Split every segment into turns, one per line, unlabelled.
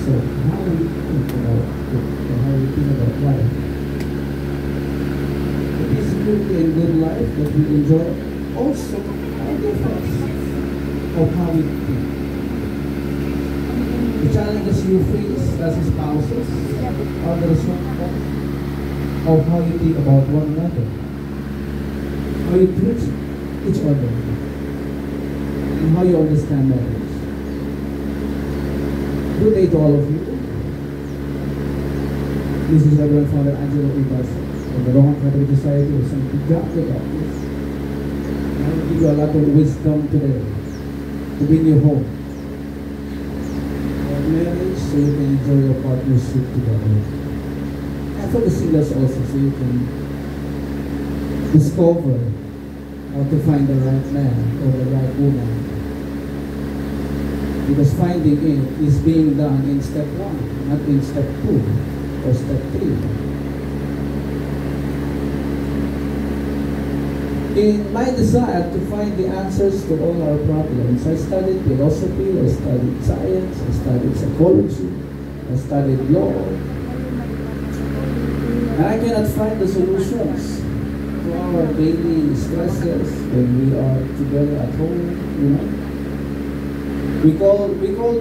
So how we think about it, or how we think about life. The peaceful and good life that we enjoy also are the effects of how we think. The challenges you face as spouses are the result of how you think about one another, how you treat each other, and how you understand marriage. Good day to all of you. This is Reverend Father Angelo Ibas of the Roman Catholic Society of St. John the Baptist. I will give you a lot of wisdom today to bring you home. For marriage, so you can enjoy your partnership together. And for the singles also, so you can discover how to find the right man or the right woman. Because finding it is being done in step 1, not in step 2 or step 3. In my desire to find the answers to all our problems, I studied philosophy, I studied science, I studied psychology, I studied law. And I cannot find the solutions to our daily stresses when we are together at home, We call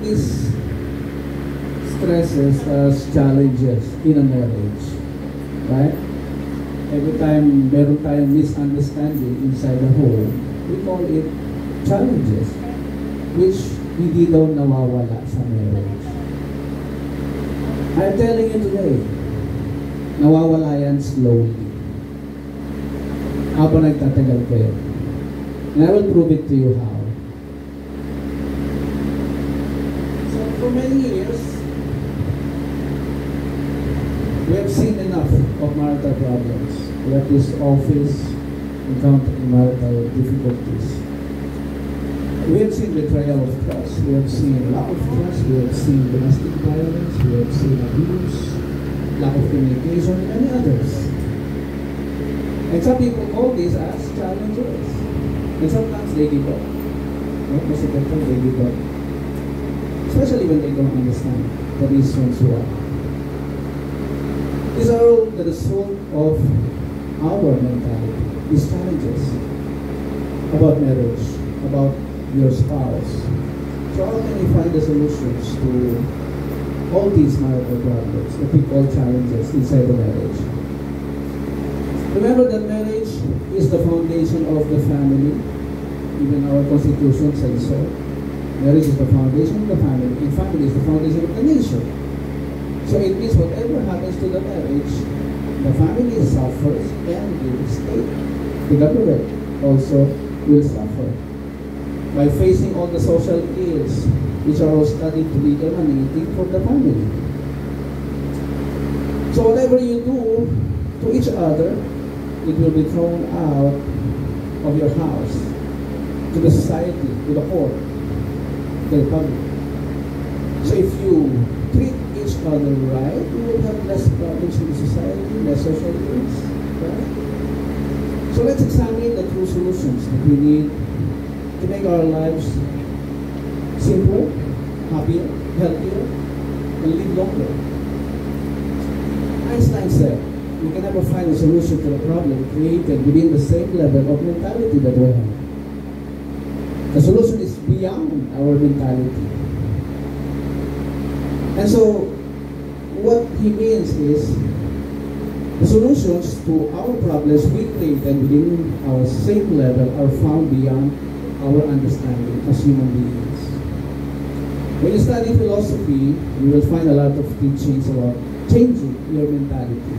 these stresses as challenges in a marriage, right? Every time meron tayong misunderstanding inside the home, we call it challenges, which hindi daw nawawala sa marriage. I'm telling you today, nawawala yan slowly. Habang nagtatagal kayo. And I will prove it to you how. For many years, we have seen enough of marital problems. We have this office encountering marital difficulties. We have seen betrayal of trust. We have seen lack of trust. We have seen domestic violence. We have seen abuse, lack of communication, and many others. And some people call these as challenges. And sometimes they give up. Most of the time they give up. Especially when they don't understand the reasons why. These are all the result of our mentality, these challenges about marriage, about your spouse. So how can you find the solutions to all these marital problems that we call challenges inside the marriage? Remember that marriage is the foundation of the family. Even our constitution says so. Marriage is the foundation of the family, and family is the foundation of the nation. So it means whatever happens to the marriage, the family suffers and the state, the government also will suffer by facing all the social ills which are all studied to be emanating from the family. So whatever you do to each other, it will be thrown out of your house, to the society, to the court, the public. So if you treat each other right, you will have less problems in the society, less social ills, right? So let's examine the true solutions that we need to make our lives simpler, happier, healthier, and live longer. Einstein said, we can never find a solution to a problem created within the same level of mentality that we have. The solution is beyond our mentality. And so, what he means is, the solutions to our problems we created within our same level are found beyond our understanding as human beings. When you study philosophy, you will find a lot of teachings about changing your mentality.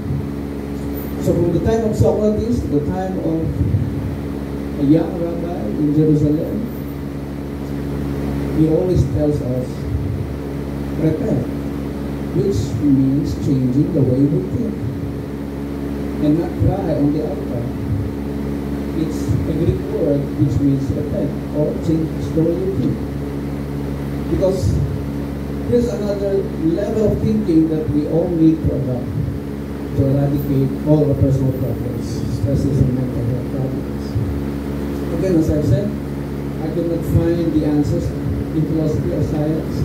So from the time of Socrates to the time of a young rabbi in Jerusalem, he always tells us, repent, which means changing the way we think, and not cry on the altar. It's a Greek word which means repent, or change the way you think. Because here's another level of thinking that we all need to adopt to eradicate all our personal problems, stresses and mental health problems. Again, as I've said, I could not find the answers in philosophy or science.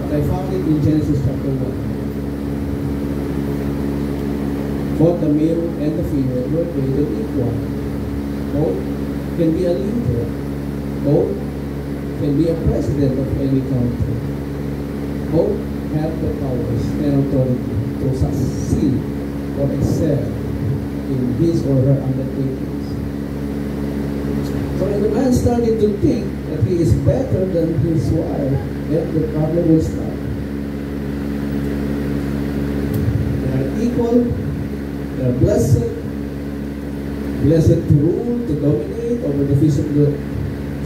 But I found it in Genesis chapter 1. Both the male and the female were created equal. Both can be a leader. Both can be a president of any country. Both have the powers and authority to succeed or excel in his or her undertakings. So when the man started to think that he is better than his wife, then the problem will start. They are equal, they are blessed to rule, to dominate over the fish of the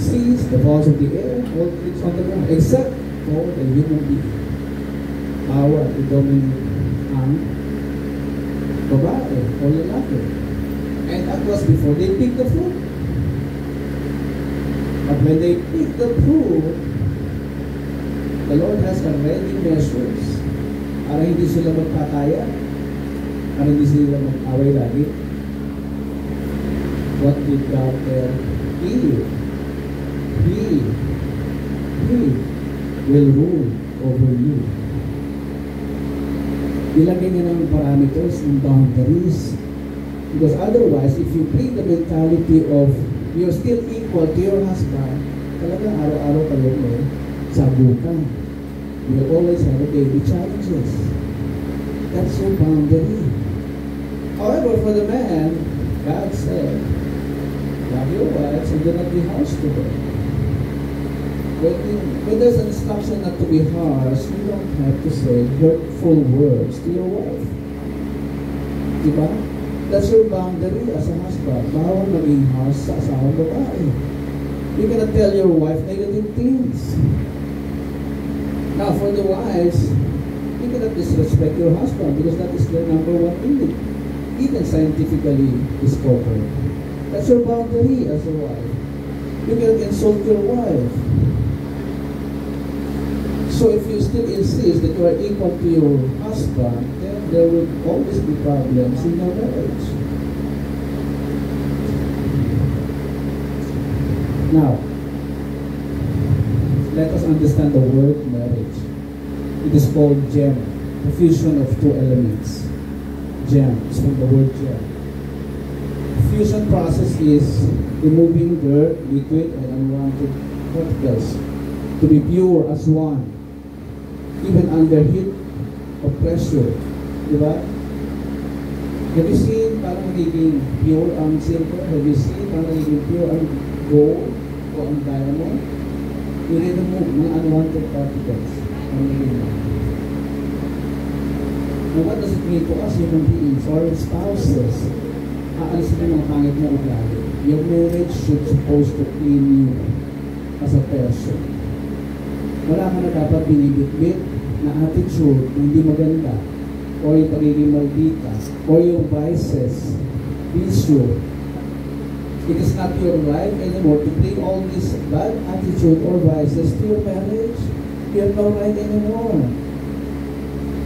seas, the fowls of the air, all things on the ground, except for the human being. Power to dominate ang babae o lalaki. And that was before they picked the fruit. But when they picked the fruit, the Lord has already measures para hindi sila magkakaya, para hindi sila mag-away lagi. What did God tell Eve? He will rule over you. Ilagay niya ng parameters and boundaries. Because otherwise, if you bring the mentality of you're still equal to your husband, talagang araw-araw kayo may sabukan. You will always have daily challenges. That's your boundary. However, for the man, God said, love your wives and do not be harsh to them. When there's an instruction not to be harsh, you don't have to say hurtful words to your wife. Diba? That's your boundary as a husband. Bawal maging harsh sa asawang babae. You cannot tell your wife negative things. Now, for the wives, you cannot disrespect your husband because that is their number one need. Even scientifically discovered. That's your boundary as a wife. You cannot insult your wife. So if you still insist that you are equal to your husband, then there will always be problems in your marriage. Now, let us understand the word marriage. It is called gem, the fusion of two elements. Gem is from the word gem. The fusion process is removing dirt, liquid, and unwanted particles to be pure as one, even under heat of pressure. Diba? Have you seen parang magiging pure ang silver? Have you seen parang magiging pure ang gold o ang diamond? I-remove mga unwanted particles. Now what does it mean to us human beings or spouses? Aalisin mo ang pangit na ugali. Your marriage should supposed to clean you as a person. Wala ka na dapat binibitbit na attitude na hindi maganda o yung pagiging maldita o yung vices. Be sure. It is not your right anymore to bring all this bad attitude or vices to your marriage. You have no right anymore.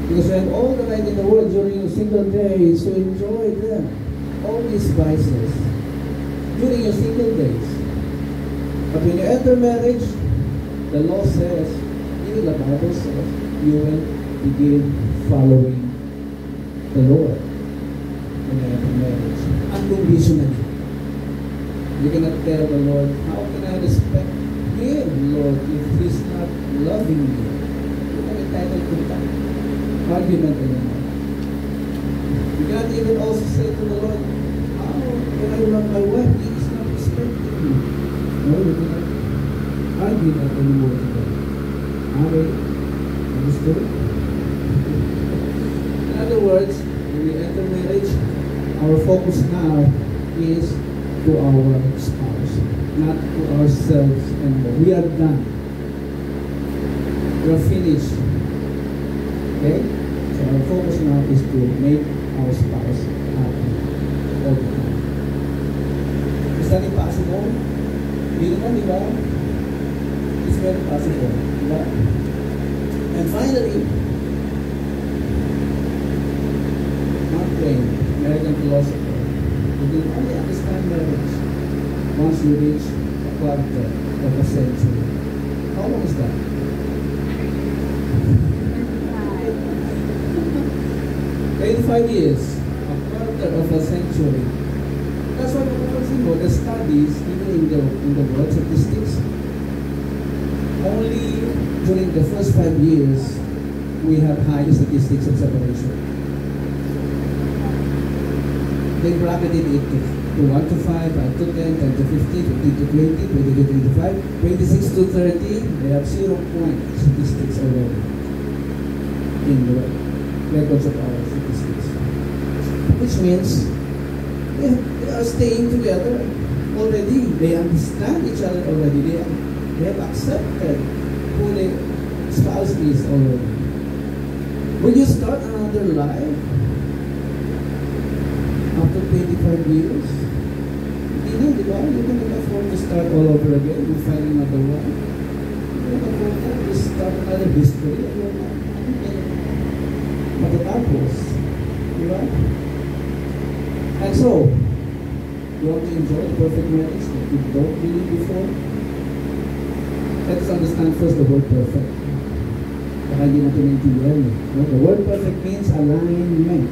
Because you have all the right in the world during your single days to enjoy them. All these vices during your single days. But when you enter marriage, the law says, even the Bible says, you will begin following the Lord when you enter marriage. Unconditionally. You cannot tell the Lord, how can I respect Him, Lord, if He's not loving me? You are entitled to that argument anymore. You cannot even also say to the Lord, how can I love my wife? He is not respecting me. No, you cannot argue that anymore to God. Okay? Understood? In other words, when we enter marriage, our focus now is to our spouse, not to ourselves anymore. We are done. We are finished. Okay? So our focus now is to make our spouse happy all the time. Is that impossible? Hindi naman, di ba? It's very possible. Di ba? And finally, Mark Twain, American philosopher, you can only understand marriage once you reach a quarter of a century. How long is that? 25 years, a quarter of a century. That's why the studies, even in the world statistics, only during the first 5 years, we have high statistics of separation. They bracketed it to 1 to 5, 5 to 10, 10 to 15, 15 to 20, 20 to 25, 26 to 30. They have 0 point statistics already in the records of our statistics. Which means they are staying together already. They understand each other already. They have accepted who their spouse is already. When you start another life after 25 years, you cannot afford to start all over again. You find another one. You cannot afford to start another history. Matatapos. Diba? And so, you want to enjoy the perfect marriage that you don't believe before? Let us understand first the word perfect. Baka hindi natin naintindihan. The word perfect means alignment.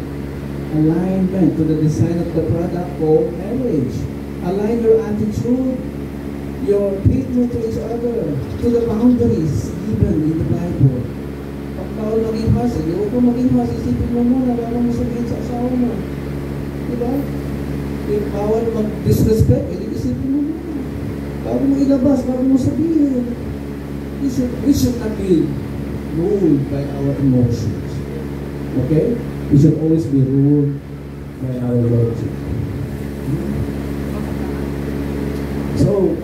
Alignment to the design of the product called marriage. Align your attitude, your treatment to each other, to the boundaries given in the Bible. Pag bawal maging harsh, huwag mo maging harsh, isipin mo muna bago mo sabihin sa asawa mo. Diba? If bawal mag-disrespect, isipin mo muna. Bago mo ilabas, bago mo sabihin. We should not be ruled by our emotions. Okay? We should always be ruled by our logic. So,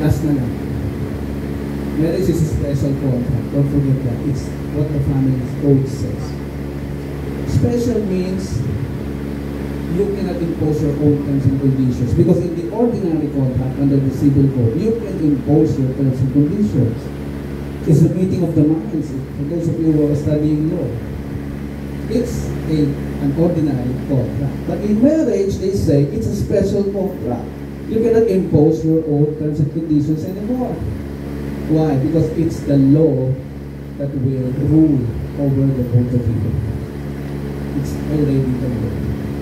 last na lang. Marriage is a special contract. Don't forget that. It's what the family code says. Special means you cannot impose your own terms and conditions. Because in the ordinary contract, under the civil code, you can impose your terms and conditions. It's a meeting of the minds. For those of you who are studying law, it's an ordinary contract. But in marriage, they say it's a special contract. You cannot impose your own terms and conditions anymore. Why? Because it's the law that will rule over the both of you. It's already the law.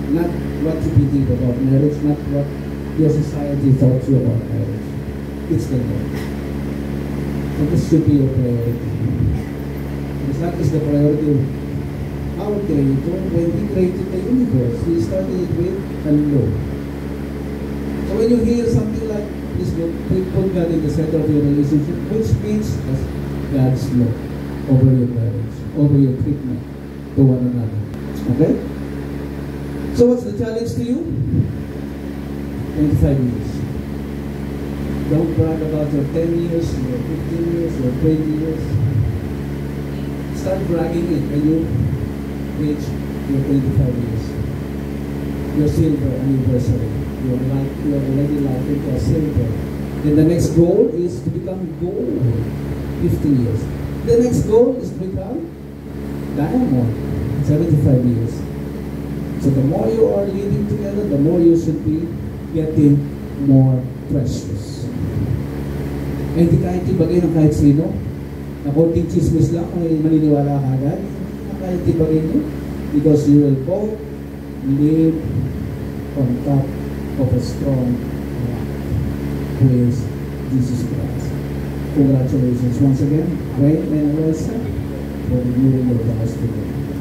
Not what you think about marriage, not what your society thought you about marriage. It's the law. So this should be your priority. Because that is the priority of our Creator. When He created the universe, He started it with a law. So when you hear something like this, put God in the center of your relationship, which means God's law over your marriage, over your treatment to one another. Okay? So what's the challenge to you? 25 years. Don't brag about your 10 years, your 15 years, your 20 years. Start bragging it when you reach your 25 years. Your silver anniversary. Your already life into a silver. Then the next goal is to become gold. 50 years. The next goal is to become diamond. 75 years. So the more you are living together, the more you should be getting more precious. Eh, hindi kahit ibagay ng kahit sino. Na konting chismis lang, kung maniniwala ka agad, na kahit ibagay nyo. Because you will both live on top of a strong rock, who is Jesus Christ. Congratulations once again, great and well said, for renewing your vows today.